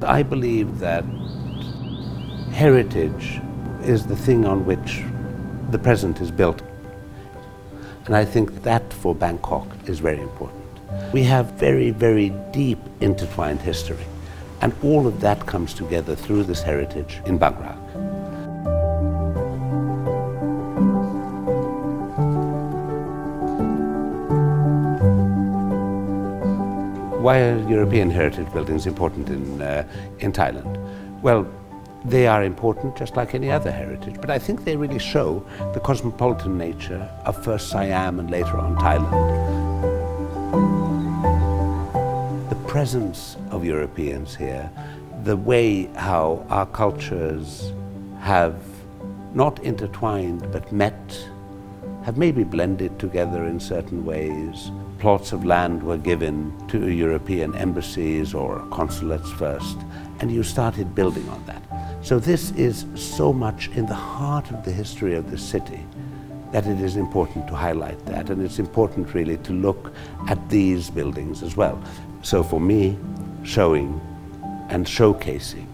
I believe that heritage is the thing on which the present is built. And I think that for Bangkok is very important. We have very, very deep intertwined history. And all of that comes together through this heritage in Bang Rak. Why are European heritage buildings important in Thailand? Well, they are important just like any other heritage, but I think they really show the cosmopolitan nature of first Siam and later on Thailand. The presence of Europeans here, the way how our cultures have not intertwined but met, have maybe blended together in certain ways. Plots of land were given to European embassies or consulates first, and you started building on that. So this is so much in the heart of the history of this city that it is important to highlight that, and it's important really to look at these buildings as well. So for me, showing and showcasing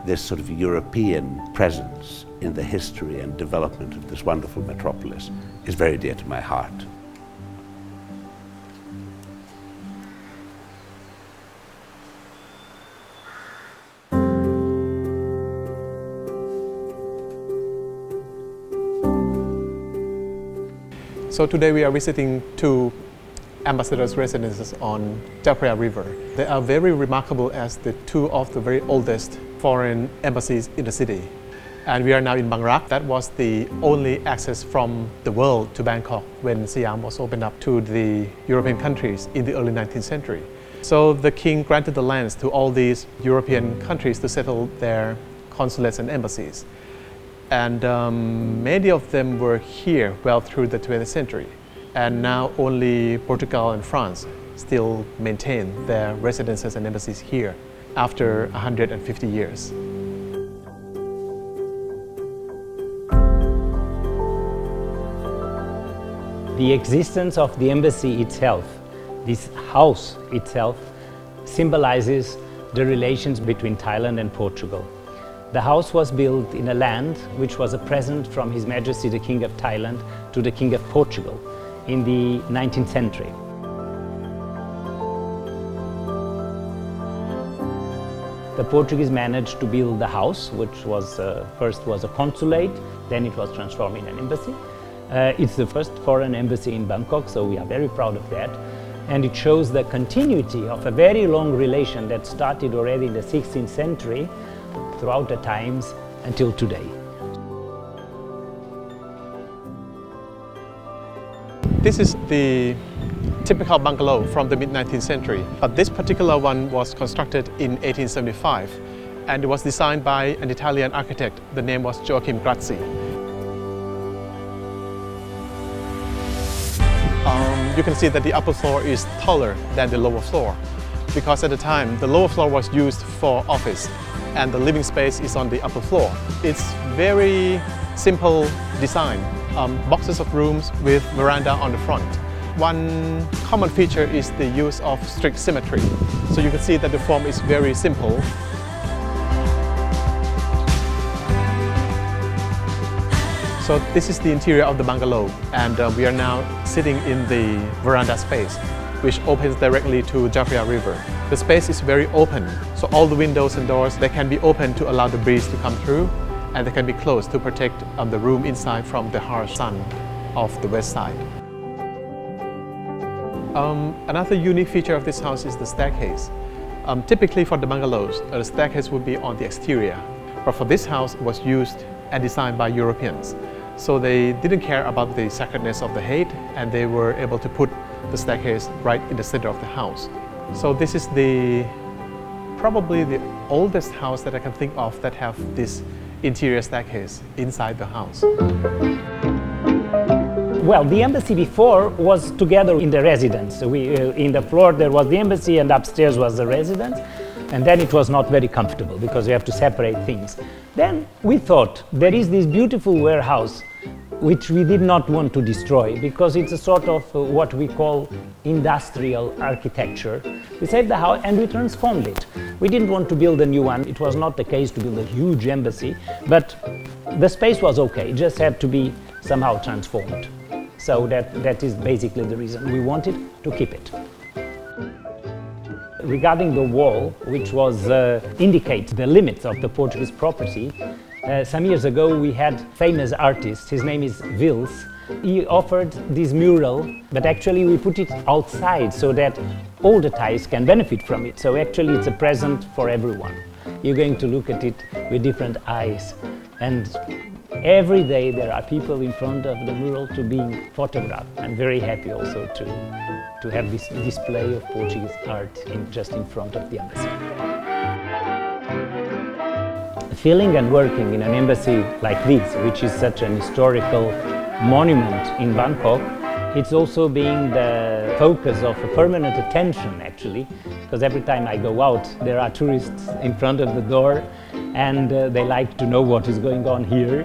this sort of European presence in the history and development of this wonderful metropolis is very dear to my heart. So today we are visiting two ambassadors' residences on Chao Phraya River. They are very remarkable as the two of the very oldest foreign embassies in the city. And we are now in Bang Rak. That was the only access from the world to Bangkok when Siam was opened up to the European countries in the early 19th century. So the king granted the lands to all these European countries to settle their consulates and embassies. And many of them were here well through the 20th century. And now only Portugal and France still maintain their residences and embassies here after 150 years. The existence of the embassy itself, this house itself, symbolizes the relations between Thailand and Portugal. The house was built in a land which was a present from His Majesty the King of Thailand to the King of Portugal in the 19th century. The Portuguese managed to build the house, which was first was a consulate, then it was transformed in an embassy. It's the first foreign embassy in Bangkok, so we are very proud of that. And it shows the continuity of a very long relation that started already in the 16th century throughout the times until today. This is the typical bungalow from the mid-19th century, but this particular one was constructed in 1875 and it was designed by an Italian architect. The name was Joachim Grazzi. You can see that the upper floor is taller than the lower floor because at the time the lower floor was used for office and the living space is on the upper floor. It's very simple design, boxes of rooms with veranda on the front. One common feature is the use of strict symmetry. So you can see that the form is very simple. So this is the interior of the bungalow, and we are now sitting in the veranda space, which opens directly to Chao Phraya River. The space is very open, so all the windows and doors, they can be opened to allow the breeze to come through, and they can be closed to protect the room inside from the harsh sun of the west side. Another unique feature of this house is the staircase. Typically for the bungalows, the staircase would be on the exterior, but for this house it was used and designed by Europeans. So they didn't care about the sacredness of the height, and they were able to put the staircase right in the center of the house. So this is probably the oldest house that I can think of that have this interior staircase inside the house. Well, the embassy before was together in the residence. In the floor there was the embassy and upstairs was the residence. And then it was not very comfortable because you have to separate things. Then we thought there is this beautiful warehouse which we did not want to destroy because it's a sort of what we call industrial architecture. We saved the house and we transformed it. We didn't want to build a new one. It was not the case to build a huge embassy, but the space was okay. It just had to be somehow transformed. So that is basically the reason we wanted to keep it. Regarding the wall, which was indicates the limits of the Portuguese property, some years ago we had famous artist, his name is Vils. He offered this mural, but actually we put it outside so that all the Thais can benefit from it. So actually it's a present for everyone. You're going to look at it with different eyes. And every day there are people in front of the mural to being photographed. I'm very happy also to have this display of Portuguese art just in front of the embassy. Feeling and working in an embassy like this, which is such an historical monument in Bangkok, it's also being the focus of a permanent attention actually, because every time I go out there are tourists in front of the door and they like to know what is going on here.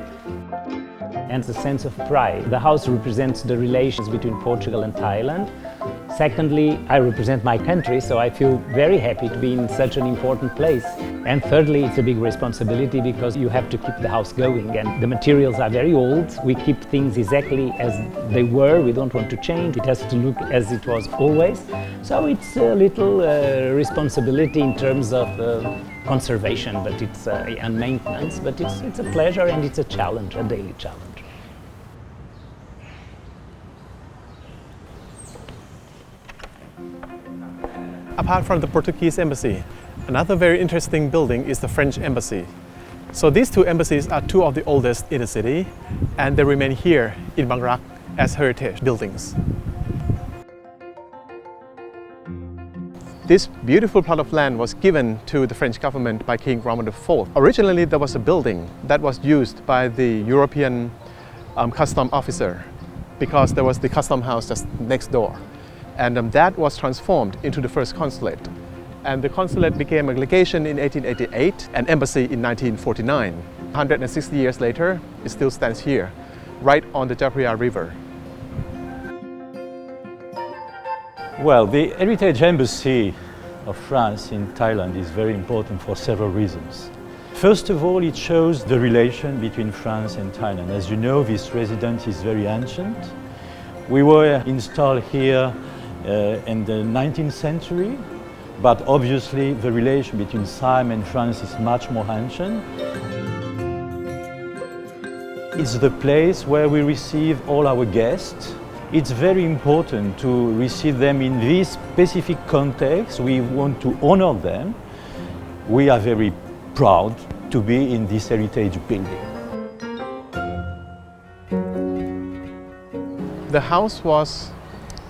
And the sense of pride. The house represents the relations between Portugal and Thailand. Secondly, I represent my country, so I feel very happy to be in such an important place. And thirdly, it's a big responsibility because you have to keep the house going and the materials are very old. We keep things exactly as they were. We don't want to change. It has to look as it was always. So it's a little responsibility in terms of conservation, but it's and maintenance, but it's a pleasure and it's a challenge, a daily challenge. Apart from the Portuguese embassy, another very interesting building is the French embassy. So these two embassies are two of the oldest in the city, and they remain here in Bang Rak as heritage buildings. This beautiful plot of land was given to the French government by King Rama IV. Originally, there was a building that was used by the European custom officer because there was the custom house just next door. And that was transformed into the first consulate. And the consulate became a legation in 1888 and embassy in 1949. 160 years later, it still stands here, right on the Chao Phraya River. Well, the Heritage Embassy of France in Thailand is very important for several reasons. First of all, it shows the relation between France and Thailand. As you know, this residence is very ancient. We were installed here in the 19th century, but obviously the relation between Siam and France is much more ancient. It's the place where we receive all our guests. It's very important to receive them in this specific context. We want to honor them. We are very proud to be in this heritage building. The house was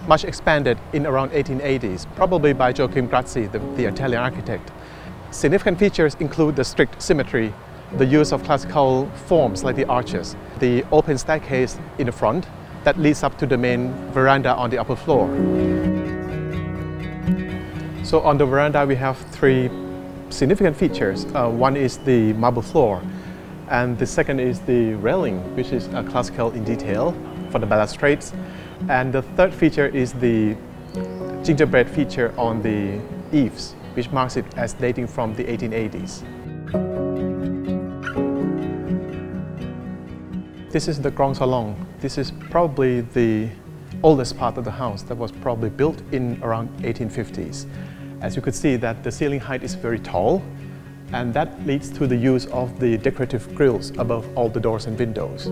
much expanded in around 1880s, probably by Gioachim Grassi, the Italian architect. Significant features include the strict symmetry, the use of classical forms like the arches, the open staircase in the front that leads up to the main veranda on the upper floor. So on the veranda we have three significant features. One is the marble floor, and the second is the railing, which is classical in detail for the balustrades. And the third feature is the gingerbread feature on the eaves, which marks it as dating from the 1880s. This is the Grand Salon. This is probably the oldest part of the house that was probably built in around 1850s. As you could see that the ceiling height is very tall, and that leads to the use of the decorative grills above all the doors and windows.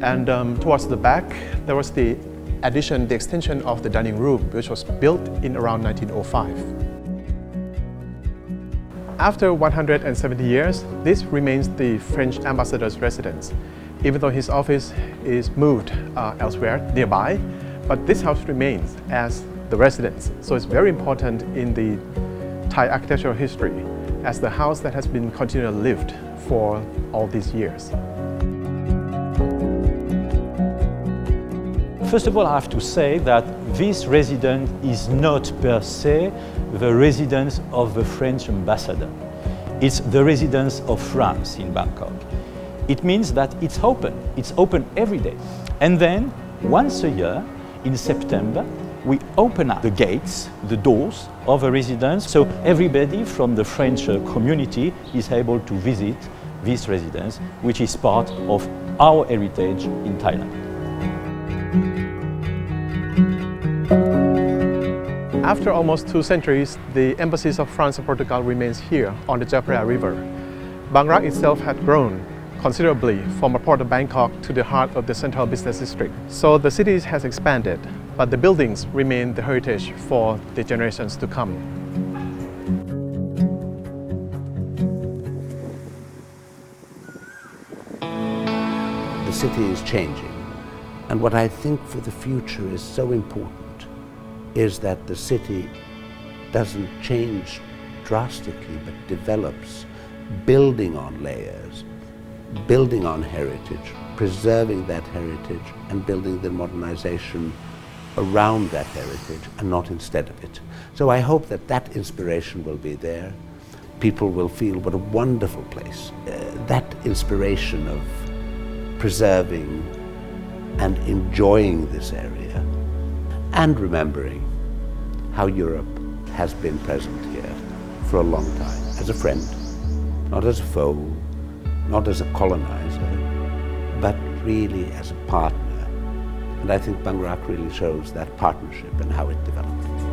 And towards the back, there was the extension of the dining room, which was built in around 1905. After 170 years, this remains the French ambassador's residence, even though his office is moved elsewhere nearby, but this house remains as the residence. So it's very important in the Thai architectural history as the house that has been continually lived for all these years. First of all, I have to say that this residence is not per se the residence of the French ambassador. It's the residence of France in Bangkok. It means that it's open every day. And then once a year, in September, we open up the gates, the doors of a residence, so everybody from the French community is able to visit this residence, which is part of our heritage in Thailand. After almost 2 centuries, the embassies of France and Portugal remains here on the Chao Phraya River. Bang Rak itself had grown considerably from a port of Bangkok to the heart of the central business district. So the city has expanded, but the buildings remain the heritage for the generations to come. The city is changing, and what I think for the future is so important is that the city doesn't change drastically but develops, building on layers, building on heritage, preserving that heritage and building the modernization around that heritage and not instead of it. So I hope that that inspiration will be there. People will feel what a wonderful place. That inspiration of preserving and enjoying this area and remembering how Europe has been present here for a long time as a friend, not as a foe, not as a colonizer, but really as a partner. And I think Bang Rak really shows that partnership and how it developed.